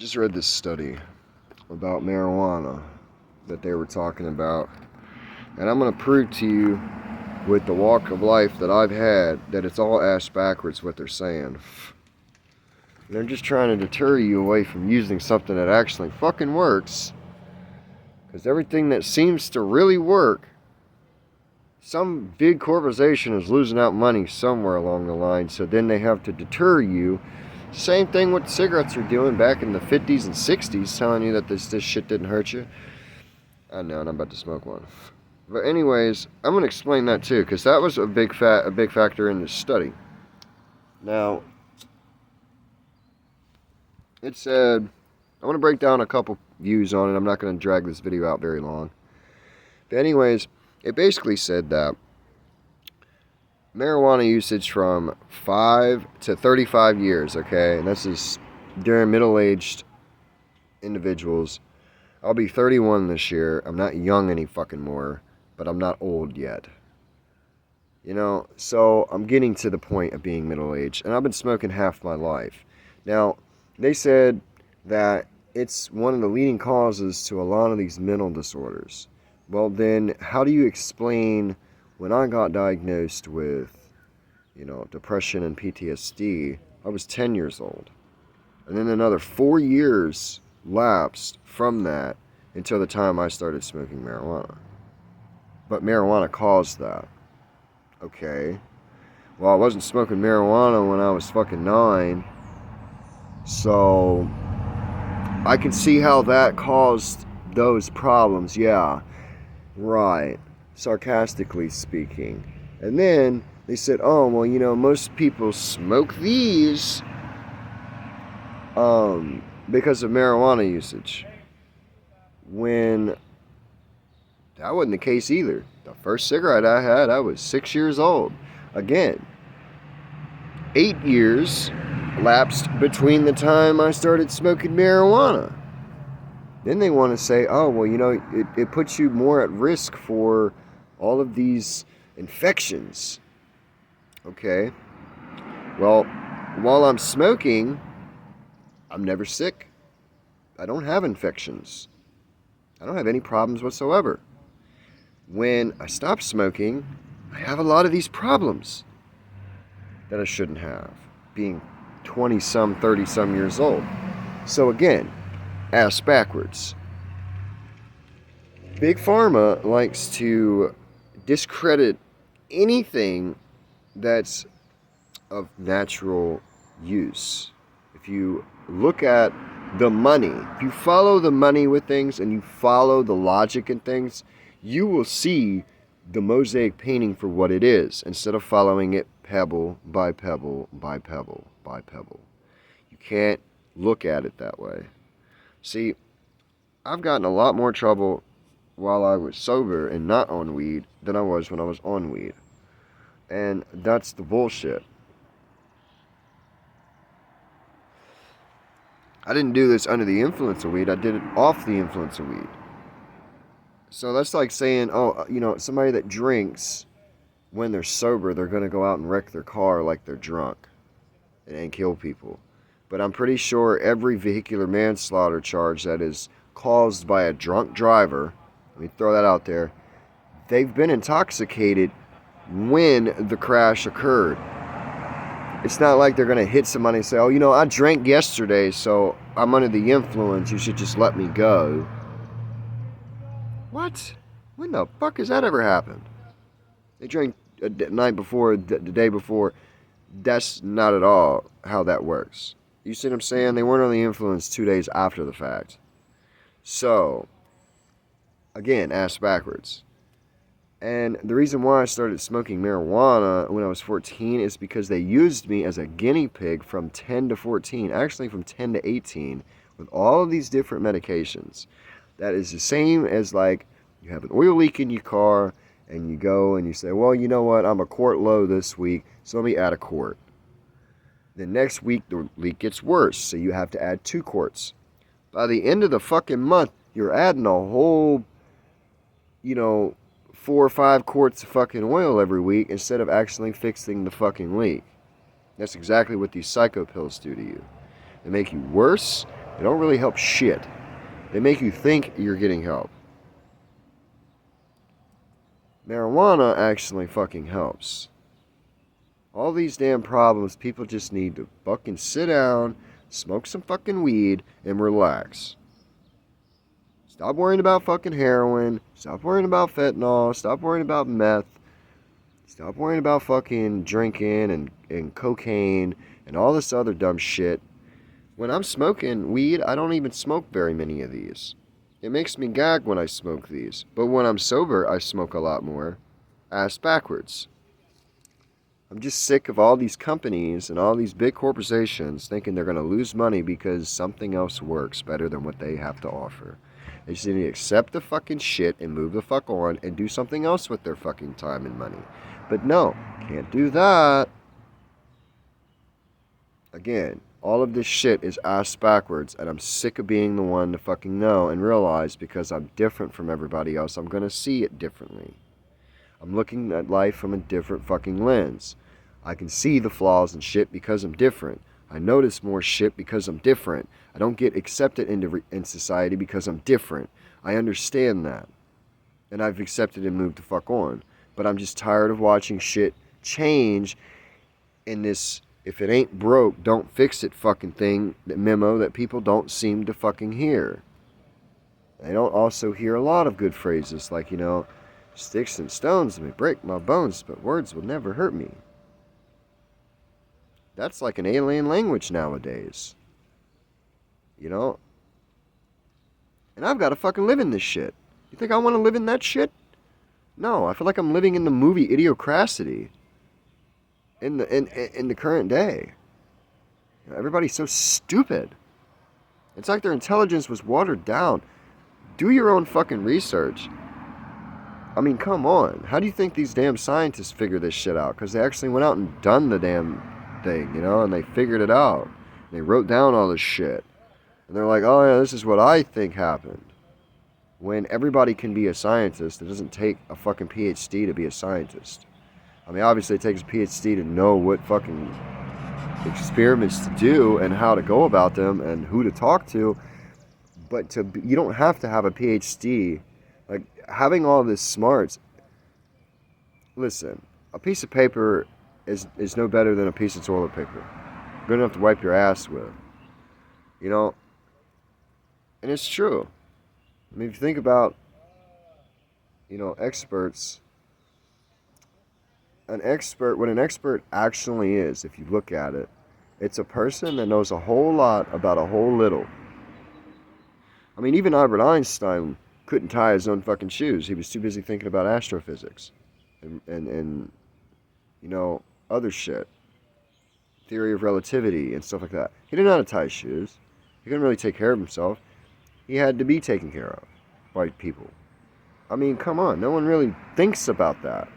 Just read this study about marijuana that they were talking about, and I'm going to prove to you with the walk of life that I've had that it's all ass backwards what they're saying. They're just trying to deter you away from using something that actually fucking works, because everything that seems to really work, some big corporation is losing out money somewhere along the line, so then they have to deter you. Same thing what cigarettes are doing back in the 50s and 60s, telling you that this shit didn't hurt you. I know, and I'm about to smoke one. But anyways, I'm going to explain that too, because that was a big factor in this study. Now, it said, I want to break down a couple views on it. I'm not going to drag this video out very long. But anyways, it basically said that marijuana usage from 5 to 35 years, okay? And this is during middle-aged individuals. I'll be 31 this year. I'm not young any fucking more, but I'm not old yet. You know, so I'm getting to the point of being middle-aged, and I've been smoking half my life. Now, they said that it's one of the leading causes to a lot of these mental disorders. Well, then, how do you explain when I got diagnosed with, depression and PTSD, I was 10 years old. And then another 4 years lapsed from that until the time I started smoking marijuana. But marijuana caused that. Okay. Well, I wasn't smoking marijuana when I was fucking 9. So, I can see how that caused those problems, yeah. Right. Sarcastically speaking. And then they said, oh, well, most people smoke these because of marijuana usage. When that wasn't the case either. The first cigarette I had, I was 6 years old. Again, 8 years lapsed between the time I started smoking marijuana. Then they want to say, oh, well, it puts you more at risk for all of these infections. Okay. Well, while I'm smoking, I'm never sick. I don't have infections. I don't have any problems whatsoever. When I stop smoking, I have a lot of these problems that I shouldn't have, being 20-some, 30-some years old. So again, ass backwards. Big Pharma likes to discredit anything that's of natural use. If you look at the money, if you follow the money with things and you follow the logic in things, you will see the mosaic painting for what it is, instead of following it pebble by pebble by pebble by pebble. You can't look at it that way. See, I've gotten a lot more trouble while I was sober and not on weed than I was when I was on weed. And that's the bullshit. I didn't do this under the influence of weed. I did it off the influence of weed. So that's like saying, somebody that drinks when they're sober, they're going to go out and wreck their car like they're drunk and kill people. But I'm pretty sure every vehicular manslaughter charge that is caused by a drunk driver, let me throw that out there, they've been intoxicated when the crash occurred. It's not like they're going to hit somebody and say, oh, I drank yesterday, so I'm under the influence, you should just let me go. What? When the fuck has that ever happened? They drank the night before, the day before. That's not at all how that works. You see what I'm saying? They weren't on the influence 2 days after the fact. So, again, ass backwards. And the reason why I started smoking marijuana when I was 14 is because they used me as a guinea pig from 10 to 14, actually from 10 to 18, with all of these different medications. That is the same as like you have an oil leak in your car and you go and you say, well, you know what, I'm a quart low this week, so let me add a quart. Then next week the leak gets worse, so you have to add 2 quarts. By the end of the fucking month, you're adding a whole, 4 or 5 quarts of fucking oil every week instead of actually fixing the fucking leak. That's exactly what these psycho pills do to you. They make you worse, They don't really help shit. They make you think you're getting help. Marijuana actually fucking helps. All these damn problems, people just need to fucking sit down, smoke some fucking weed, and relax. Stop worrying about fucking heroin. Stop worrying about fentanyl. Stop worrying about meth. Stop worrying about fucking drinking and cocaine and all this other dumb shit. When I'm smoking weed, I don't even smoke very many of these. It makes me gag when I smoke these. But when I'm sober, I smoke a lot more. Ass backwards. I'm just sick of all these companies and all these big corporations thinking they're going to lose money because something else works better than what they have to offer. They just need to accept the fucking shit and move the fuck on and do something else with their fucking time and money. But no, can't do that. Again, all of this shit is ass backwards, and I'm sick of being the one to fucking know and realize because I'm different from everybody else, I'm going to see it differently. I'm looking at life from a different fucking lens. I can see the flaws and shit because I'm different. I notice more shit because I'm different. I don't get accepted in society because I'm different. I understand that. And I've accepted and moved the fuck on. But I'm just tired of watching shit change in this if it ain't broke, don't fix it fucking thing, the memo that people don't seem to fucking hear. They don't also hear a lot of good phrases like, sticks and stones may break my bones, but words will never hurt me. That's like an alien language nowadays. And I've got to fucking live in this shit. You think I want to live in that shit? No, I feel like I'm living in the movie Idiocracy in the current day. Everybody's so stupid. It's like their intelligence was watered down. Do your own fucking research. I mean, come on. How do you think these damn scientists figure this shit out? Because they actually went out and done the damn thing, and they figured it out. They wrote down all this shit. And they're like, oh yeah, this is what I think happened. When everybody can be a scientist, it doesn't take a fucking PhD to be a scientist. I mean, obviously it takes a PhD to know what fucking experiments to do and how to go about them and who to talk to. But you don't have to have a PhD. Like, having all this smarts. Listen, a piece of paper is no better than a piece of toilet paper. Good enough to wipe your ass with. And it's true. I mean, if you think about, experts, what an expert actually is, if you look at it, it's a person that knows a whole lot about a whole little. I mean, even Albert Einstein couldn't tie his own fucking shoes. He was too busy thinking about astrophysics and other shit. Theory of relativity and stuff like that. He didn't know how to tie his shoes. He couldn't really take care of himself. He had to be taken care of by people. I mean, come on. No one really thinks about that.